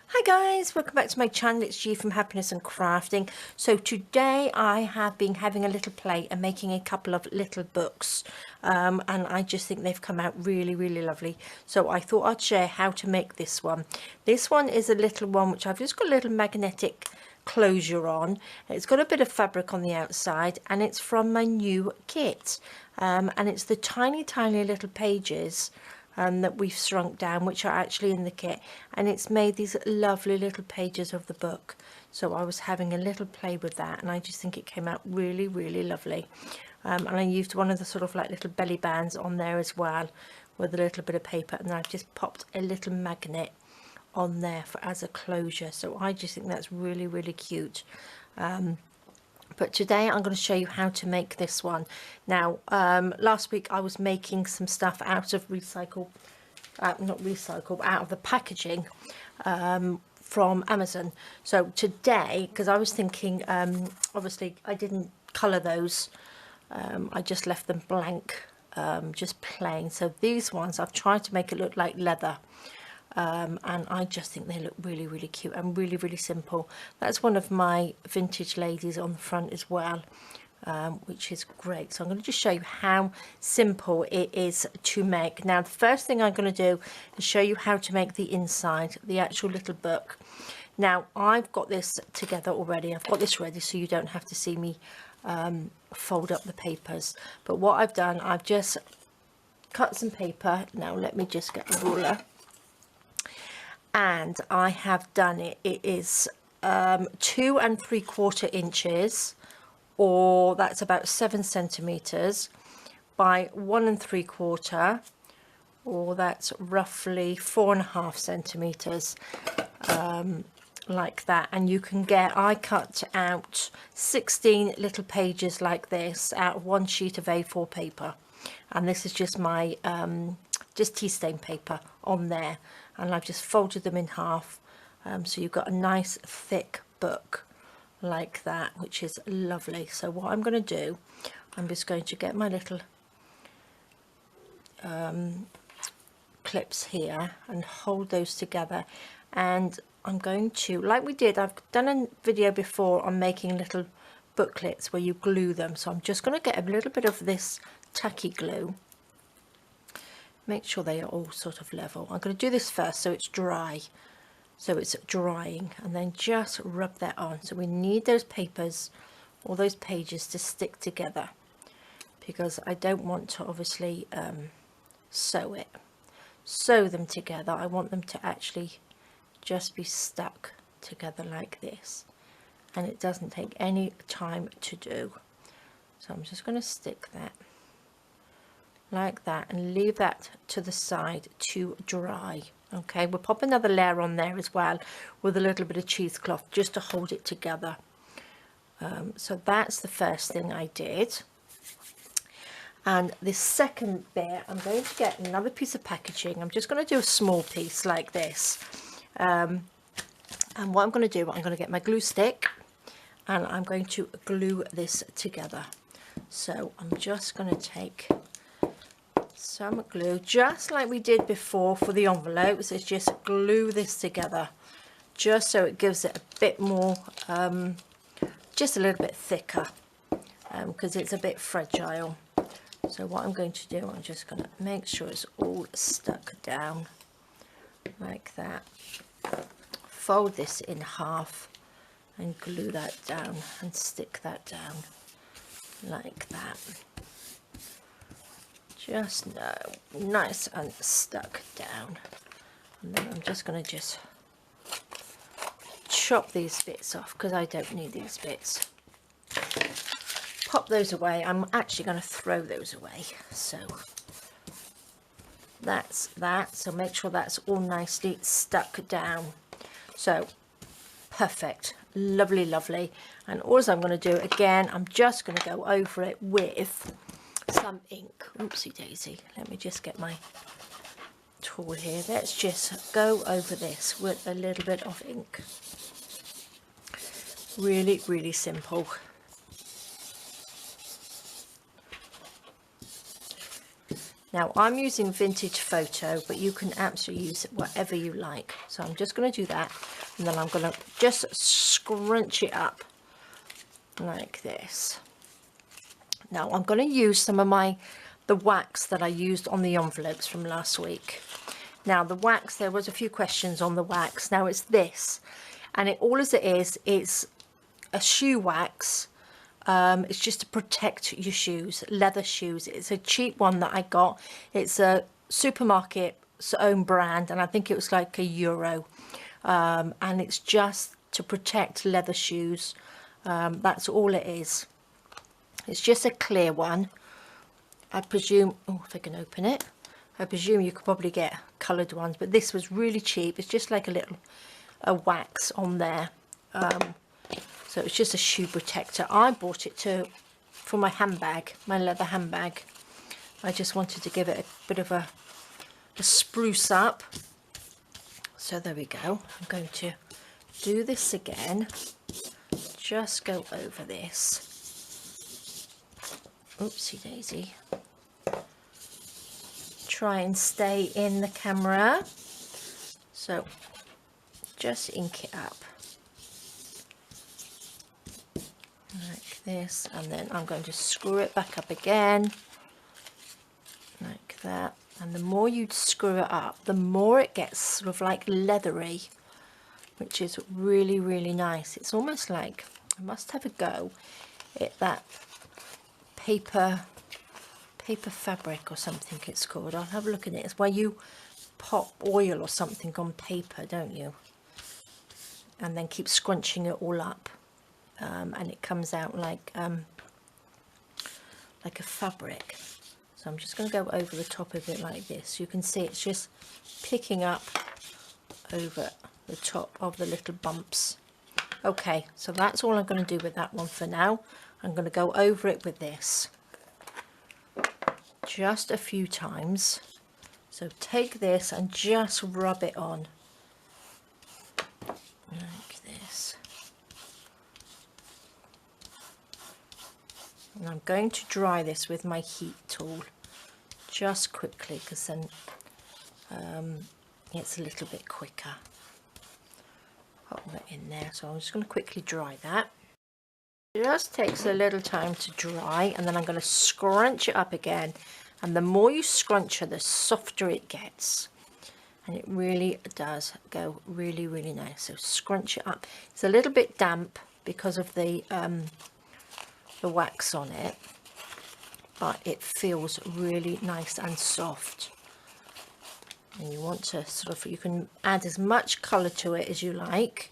Hi guys, welcome back to my channel. It's G from Happiness and Crafting. So today I have been having a little play and making a couple of little books, and I just think they've come out really lovely. So I thought I'd share how to make this one. This one is a little one which I've just got a little magnetic closure on. It's got a bit of fabric on the outside and it's from my new kit, and it's the tiny little pages that we've shrunk down, which are actually in the kit, and it's made these lovely little pages of the book. So I was having a little play with that and I just think it came out really lovely, and I used one of the sort of like little belly bands on there as well with a little bit of paper, and I've just popped a little magnet on there as a closure. So I just think that's really cute. But today I'm going to show you how to make this one. Now, last week I was making some stuff out of out of the packaging from Amazon. So today, because I was thinking, obviously I didn't colour those, I just left them blank, just plain. So these ones I've tried to make it look like leather. And I just think they look really cute and really simple. That's one of my vintage ladies on the front as well, which is great. So I'm going to just show you how simple it is to make. Now the first thing I'm going to do is show you how to make the inside, the actual little book. Now I've got this together already, I've got this ready, so you don't have to see me fold up the papers. But what I've done, I've just cut some paper. Now let me just get a ruler. And I have done it. It is 2 3/4 inches, or that's about 7 centimeters, by 1 3/4, or that's roughly 4.5 centimeters, like that. And you can get, I cut out 16 little pages like this out of one sheet of A4 paper, and this is just my just tea stain paper on there, and I've just folded them in half, so you've got a nice thick book like that, which is lovely. So what I'm going to do, I'm just going to get my little clips here and hold those together, and I'm going to, like we did, I've done a video before on making little booklets where you glue them. So I'm just going to get a little bit of this tacky glue, make sure they are all sort of level. I'm going to do this first so it's dry, so it's drying, and then just rub that on. So we need those papers, all those pages, to stick together, because I don't want to obviously sew them together. I want them to actually just be stuck together like this, and it doesn't take any time to do. So I'm just going to stick that like that and leave that to the side to dry. Okay, we'll pop another layer on there as well with a little bit of cheesecloth just to hold it together. So that's the first thing I did. And this second bit, I'm going to get another piece of packaging. I'm just going to do a small piece like this, and what I'm going to do, I'm going to get my glue stick and I'm going to glue this together. So I'm just going to take some glue, just like we did before for the envelopes. It's just glue this together, just so it gives it a bit more, just a little bit thicker, because it's a bit fragile. So what I'm going to do, I'm just going to make sure it's all stuck down like that. Fold this in half and glue that down and stick that down like that. Just nice and stuck down. And then I'm just going to just chop these bits off because I don't need these bits. Pop those away. I'm actually going to throw those away. So that's that. So make sure that's all nicely stuck down. So perfect, lovely. And all I'm going to do, again, I'm just going to go over it with some ink. Oopsie daisy, let me just get my tool here. Let's just go over this with a little bit of ink. Really simple. Now I'm using vintage photo, but you can absolutely use whatever you like. So I'm just going to do that. And then I'm going to just scrunch it up like this. Now I'm going to use some of the wax that I used on the envelopes from last week. Now the wax, there was a few questions on the wax. Now it's this, and all it is, it's a shoe wax. It's just to protect your shoes, leather shoes. It's a cheap one that I got. It's a supermarket's own brand, and I think it was like €1. And it's just to protect leather shoes. That's all it is. It's just a clear one. I presume, oh, if I can open it, I presume you could probably get coloured ones, but this was really cheap. It's just like a wax on there. So it's just a shoe protector. I bought it for my handbag, my leather handbag. I just wanted to give it a bit of a spruce up. So there we go. I'm going to do this again. Just go over this. Oopsie daisy. Try and stay in the camera. So just ink it up like this, and then I'm going to screw it back up again like that. And the more you screw it up, the more it gets sort of like leathery, which is really, really nice. It's almost like, I must have a go at that paper fabric or something it's called. I'll have a look at it. It's where you pop oil or something on paper, don't you? And then keep scrunching it all up. And it comes out like a fabric. So I'm just going to go over the top of it like this. You can see it's just picking up over the top of the little bumps. Okay, so that's all I'm going to do with that one for now. I'm going to go over it with this just a few times. So take this and just rub it on like this. And I'm going to dry this with my heat tool just quickly, because then it's a little bit quicker. Pop that in there. So I'm just going to quickly dry that. It just takes a little time to dry, and then I'm going to scrunch it up again. And the more you scrunch it, the softer it gets. And it really does go really, really nice. So scrunch it up. It's a little bit damp because of the wax on it, but it feels really nice and soft. And you want to sort of, you can add as much colour to it as you like,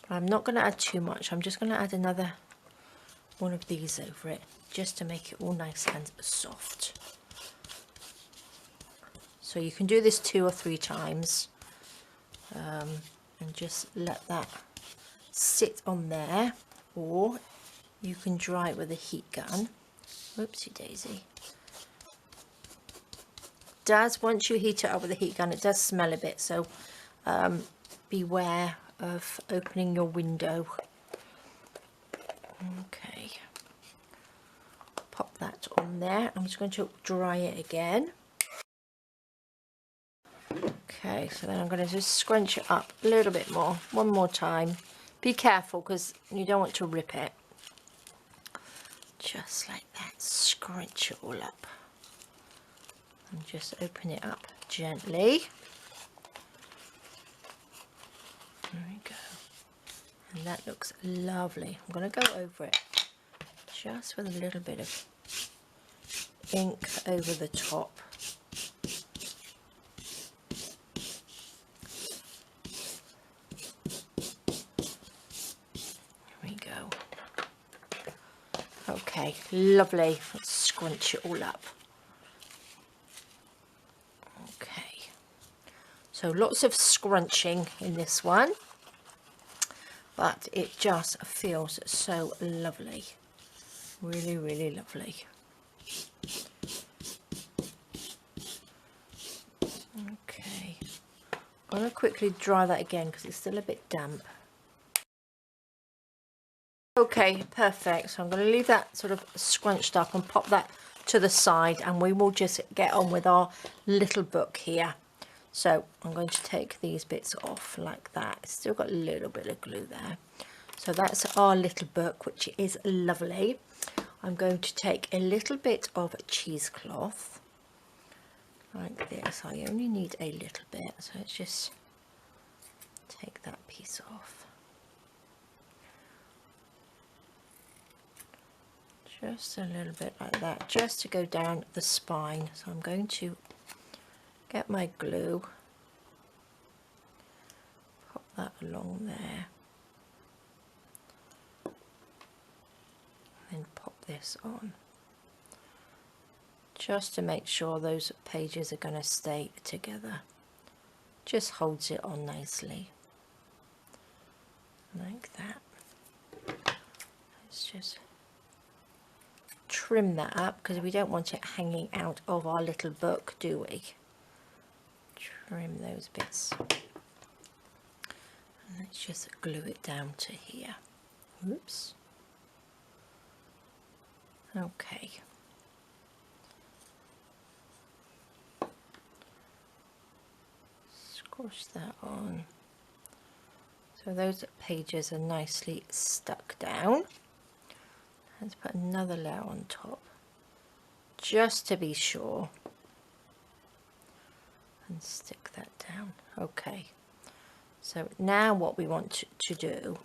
but I'm not going to add too much. I'm just going to add another one of these over it just to make it all nice and soft. So you can do this 2 or 3 times and just let that sit on there, or you can dry it with a heat gun. Whoopsie daisy. Once you heat it up with a heat gun, it does smell a bit, so beware of opening your window. Okay, pop that on there. I'm just going to dry it again. Okay, so then I'm going to just scrunch it up a little bit more, one more time. Be careful because you don't want to rip it. Just like that, scrunch it all up. And just open it up gently. There we go. And that looks lovely. I'm going to go over it just with a little bit of ink over the top. Okay, lovely. Let's scrunch it all up. Okay, so lots of scrunching in this one, but it just feels so lovely. Really, really lovely. Okay, I'm going to quickly dry that again because it's still a bit damp. Okay, perfect. So I'm going to leave that sort of scrunched up and pop that to the side, and we will just get on with our little book here. So I'm going to take these bits off like that. It's still got a little bit of glue there. So that's our little book, which is lovely. I'm going to take a little bit of cheesecloth like this. I only need a little bit, so let's just take that piece off. Just a little bit like that, just to go down the spine. So I'm going to get my glue, pop that along there, and pop this on, just to make sure those pages are going to stay together. Just holds it on nicely, like that. Let's just trim that up, because we don't want it hanging out of our little book, do we? Trim those bits. And let's just glue it down to here. Oops. Okay. Squash that on. So those pages are nicely stuck down. Let's put another layer on top, just to be sure, and stick that down. Okay, so now what we want to do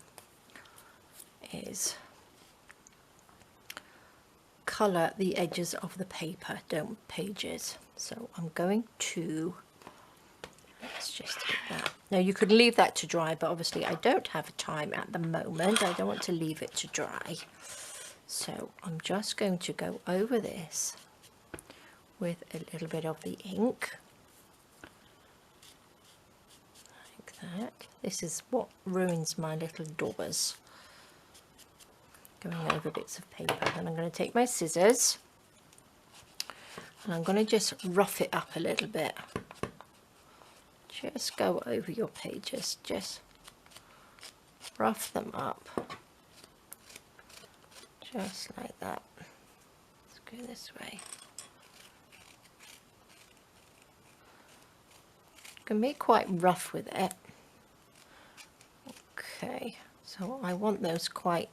is colour the edges of the paper, pages. So I'm going to, let's just take that. Now you could leave that to dry, but obviously I don't have time at the moment. I don't want to leave it to dry. So I'm just going to go over this with a little bit of the ink, like that. This is what ruins my little daubers, going over bits of paper. And I'm going to take my scissors and I'm going to just rough it up a little bit. Just go over your pages, just rough them up. Just like that. Let's go this way. Can be quite rough with it. Okay, so I want those quite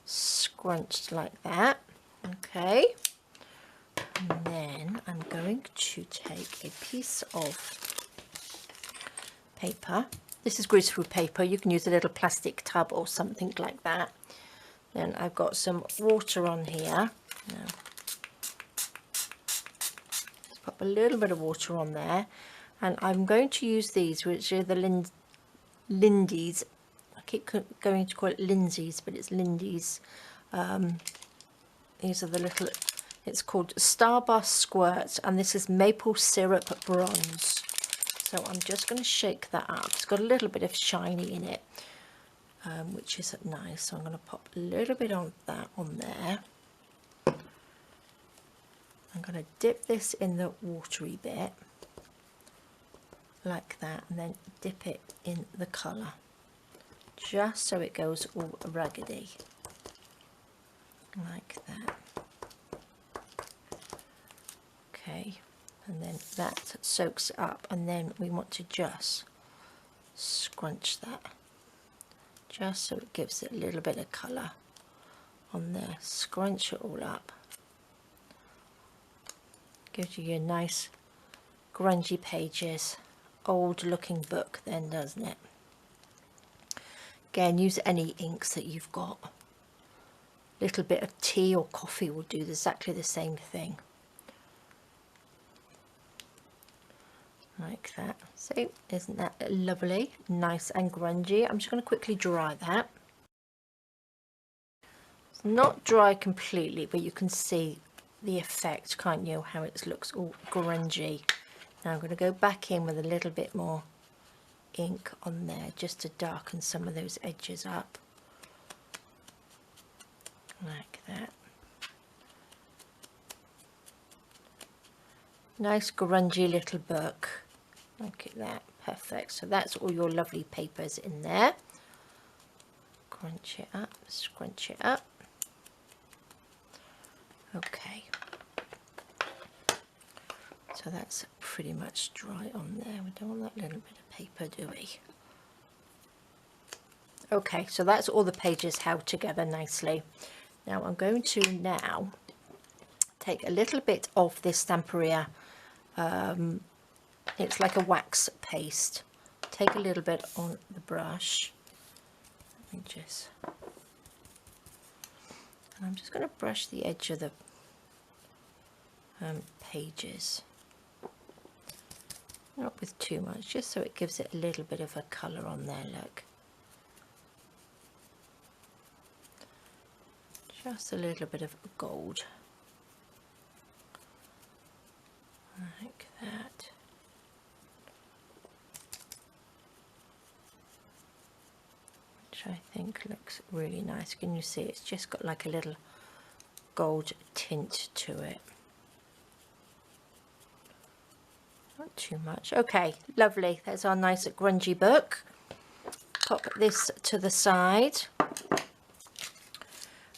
scrunched like that. Okay, and then I'm going to take a piece of paper. This is greaseproof paper. You can use a little plastic tub or something like that. Then I've got some water on here. Now, let's pop a little bit of water on there, and I'm going to use these, which are the Lindy's. I keep going to call it Lindsay's, but it's Lindy's. These are the little, it's called Starburst Squirts, and this is maple syrup bronze. So I'm just going to shake that up. It's got a little bit of shiny in it, which is nice. So I'm going to pop a little bit of that on there. I'm going to dip this in the watery bit like that, and then dip it in the colour, just so it goes all raggedy like that. Okay, and then that soaks up, and then we want to just scrunch that, just so it gives it a little bit of colour on there. Scrunch it all up. Gives you your nice grungy pages, old looking book then, doesn't it? Again, use any inks that you've got. A little bit of tea or coffee will do exactly the same thing. Like that. See, isn't that lovely? Nice and grungy. I'm just going to quickly dry that. It's not dry completely, but you can see the effect, can't you? How it looks all grungy. Now I'm going to go back in with a little bit more ink on there, just to darken some of those edges up. Like that. Nice grungy little book. Look at that. Perfect. So that's all your lovely papers in there. Crunch it up, scrunch it up. Okay. So that's pretty much dry on there. We don't want that little bit of paper, do we? Okay, so that's all the pages held together nicely. Now I'm going to now take a little bit of this Stamperia. It's like a wax paste. Take a little bit on the brush. Let me just... And I'm just going to brush the edge of the pages. Not with too much, just so it gives it a little bit of a colour on there, look. Just a little bit of gold. Like that. Which I think looks really nice. Can you see it's just got like a little gold tint to it. Not too much. Okay, lovely. There's our nice grungy book. Pop this to the side.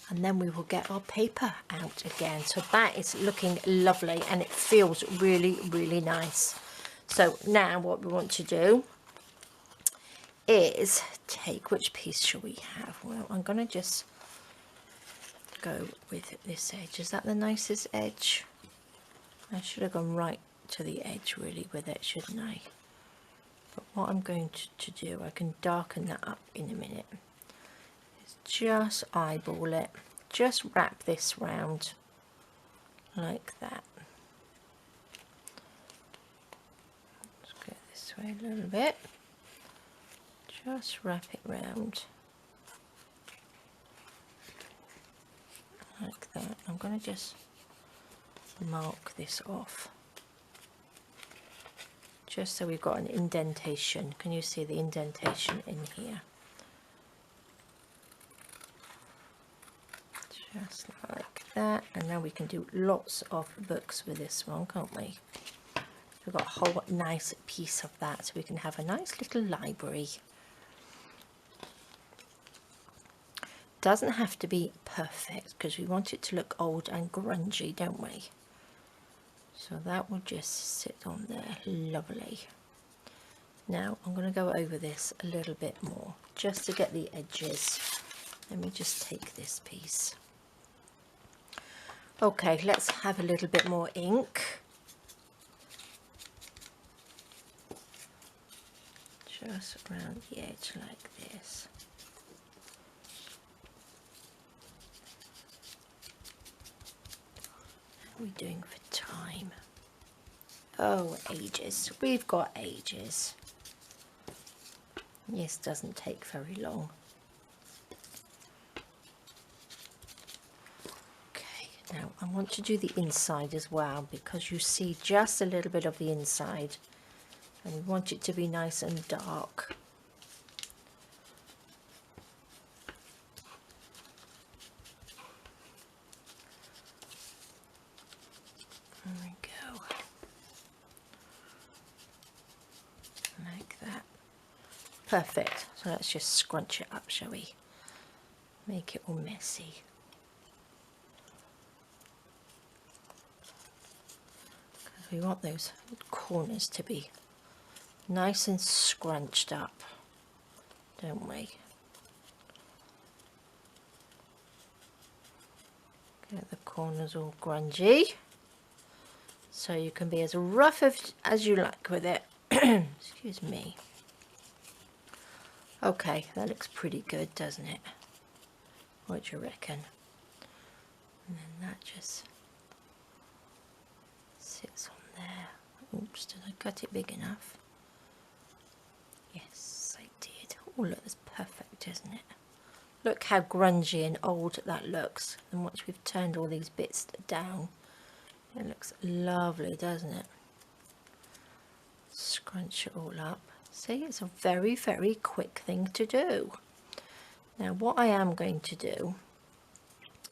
And then we will get our paper out again. So that is looking lovely and it feels really, really nice. So now what we want to do is take, which piece shall we have? Well, I'm going to just go with this edge. Is that the nicest edge? I should have gone right to the edge really with it, shouldn't I? But what I'm going to do, I can darken that up in a minute. Just eyeball it, just wrap this round like that. Let's go this way a little bit, just wrap it round like that. I'm going to just mark this off just so we've got an indentation. Can you see the indentation in here? Just like that, and now we can do lots of books with this one, can't we? We've got a whole nice piece of that, so we can have a nice little library. Doesn't have to be perfect because we want it to look old and grungy, don't we? So that will just sit on there lovely. Now I'm going to go over this a little bit more just to get the edges. Let me just take this piece. Okay, let's have a little bit more ink. Just around the edge like this. What are we doing for time? Oh, ages. We've got ages. This doesn't take very long. Now I want to do the inside as well because you see just a little bit of the inside and we want it to be nice and dark. There we go. Like that. Perfect. So let's just scrunch it up, shall we? Make it all messy. We want those corners to be nice and scrunched up, don't we? Get the corners all grungy, so you can be as rough as you like with it. Excuse me. Okay, that looks pretty good, doesn't it? What do you reckon? And then that just sits on there. Oops, did I cut it big enough? Yes, I did. Oh, look, that's perfect, isn't it? Look how grungy and old that looks. And once we've turned all these bits down, it looks lovely, doesn't it? Scrunch it all up. See, it's a very, very quick thing to do. Now, what I am going to do,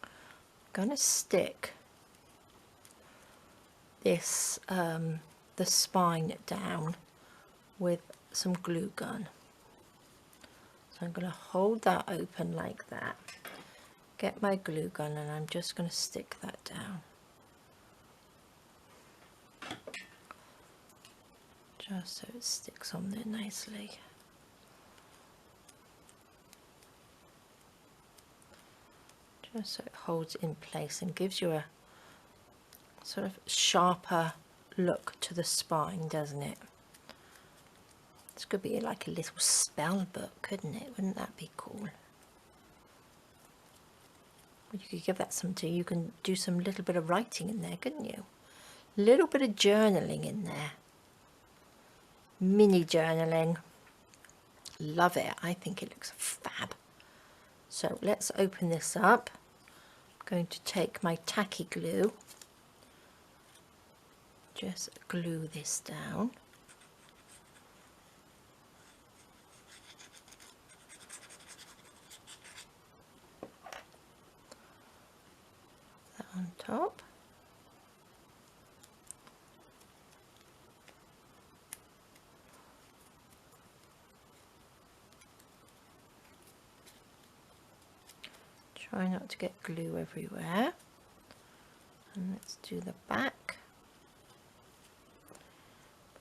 I'm going to stick this the spine down with some glue gun. So I'm going to hold that open like that, get my glue gun, and I'm just going to stick that down just so it sticks on there nicely. Just so it holds in place and gives you a sort of sharper look to the spine, doesn't it? This could be like a little spell book, couldn't it? Wouldn't that be cool? You could give that some you can do some little bit of writing in there, couldn't you? A little bit of journaling in there. Mini journaling. Love it. I think it looks fab. So let's open this up. I'm going to take my tacky glue. Just glue this down. That on top. Try not to get glue everywhere. And let's do the back.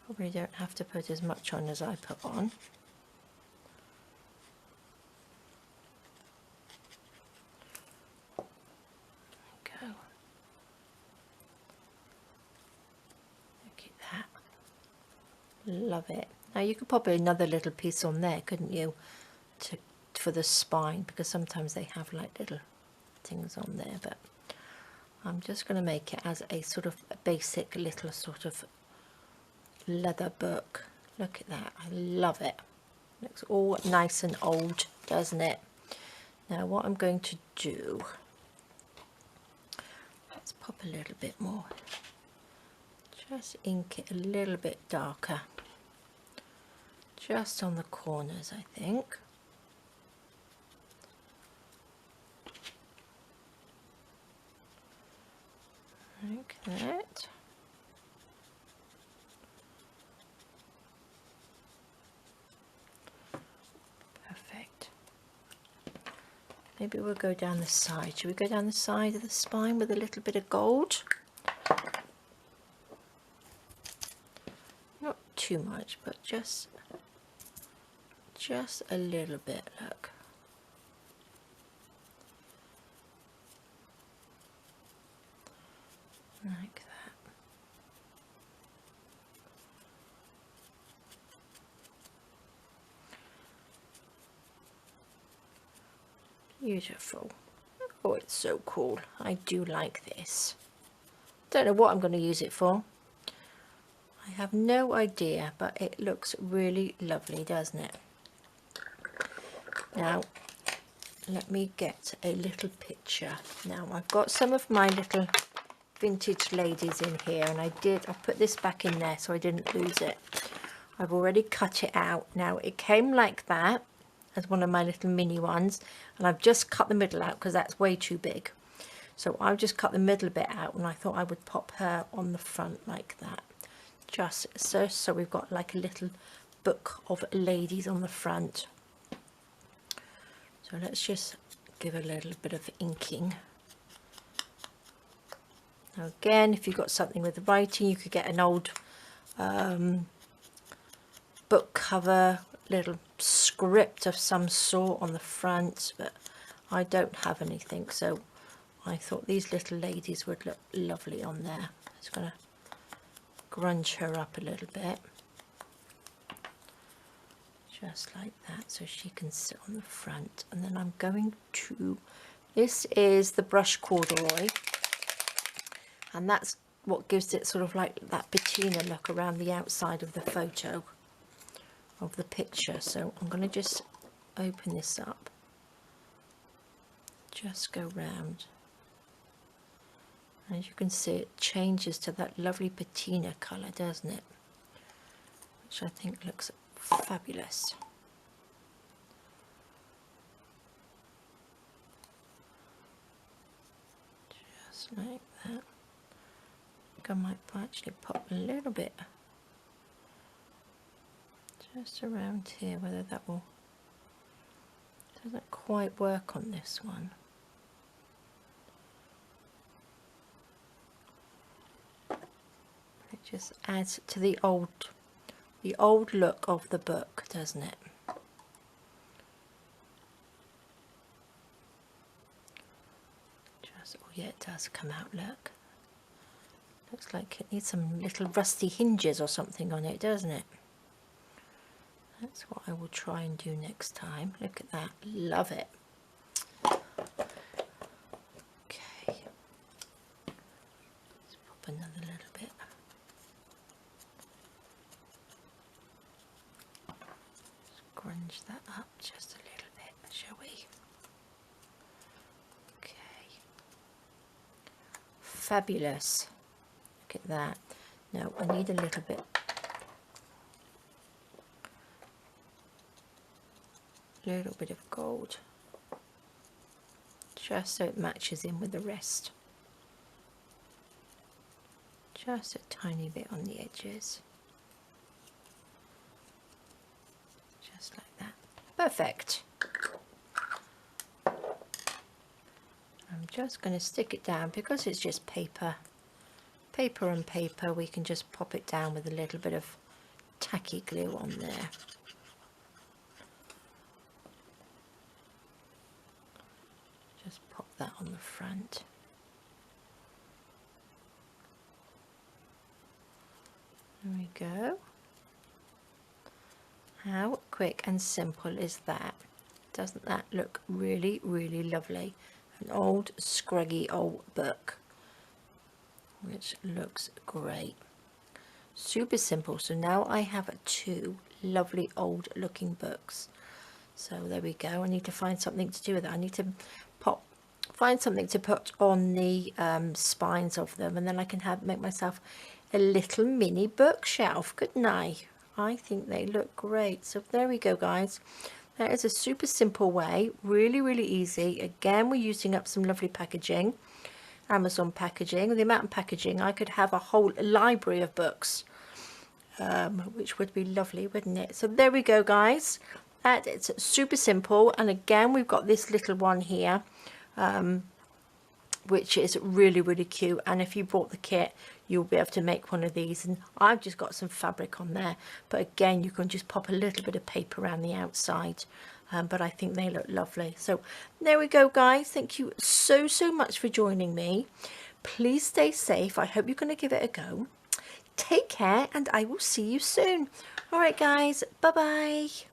Probably don't have to put as much on as I put on. There we go. Look at that. Love it. Now you could pop another little piece on there, couldn't you? For the spine, because sometimes they have like little things on there, but I'm just going to make it as a sort of basic little sort of leather book. Look at that. I love it. Looks all nice and old, doesn't it? Now what I'm going to do, let's pop a little bit more, just ink it a little bit darker, just on the corners, I think. Like that. Perfect. Maybe we'll go down the side. Should we go down the side of the spine with a little bit of gold? Not too much, but just a little bit, look. Like that. Beautiful. Oh, it's so cool. I do like this. Don't know what I'm going to use it for. I have no idea, but it looks really lovely, doesn't it? Now, let me get a little picture. Now, I've got some of my little vintage ladies in here, and I put this back in there so I didn't lose it. I've already cut it out. Now it came like that as one of my little mini ones, and I've just cut the middle out because that's way too big. So I've just cut the middle bit out, and I thought I would pop her on the front like that, just so we've got like a little book of ladies on the front. So let's just give a little bit of inking. Now again, if you've got something with writing, you could get an old book cover, little script of some sort on the front, but I don't have anything, so I thought these little ladies would look lovely on there. Just going to grunge her up a little bit, just like that, so she can sit on the front. And then I'm going to, this is the brush corduroy, and that's what gives it sort of like that patina look around the outside of the photo of the picture. So I'm going to just open this up, just go round. As you can see, it changes to that lovely patina colour, doesn't it? Which I think looks fabulous. Just like that. I might actually pop a little bit just around here, whether that will, doesn't quite work on this one. It just adds to the old the old look of the book, doesn't it? Just, oh yeah, it does come out, look. Looks like it needs some little rusty hinges or something on it, doesn't it? That's what I will try and do next time. Look at that, love it. Okay, let's pop another little bit. Scrunch that up just a little bit, shall we? Okay, fabulous. Look at that. Now I need a little bit. Little bit of gold, just so it matches in with the rest. Just a tiny bit on the edges. Just like that. Perfect. I'm just going to stick it down because it's just paper. Paper and paper, we can just pop it down with a little bit of tacky glue on there. Just pop that on the front. There we go. How quick and simple is that? Doesn't that look really, really lovely? An old, scraggy old book, which looks great. Super simple. So now I have 2 lovely old looking books. So there we go. I need to find something to do with it. I need to find something to put on the spines of them, and then I can make myself a little mini bookshelf, couldn't I? I think they look great. So there we go, guys. That is a super simple way, really, really easy. Again, we're using up some lovely packaging, Amazon packaging. With the amount of packaging, I could have a whole library of books, which would be lovely, wouldn't it? So there we go, guys. It's super simple. And again, we've got this little one here, which is really, really cute. And if you bought the kit, you'll be able to make one of these. And I've just got some fabric on there, but again, you can just pop a little bit of paper around the outside. But I think they look lovely. So there we go, guys. Thank you so much for joining me. Please stay safe. I hope you're going to give it a go. Take care, and I will see you soon. All right, guys, bye bye.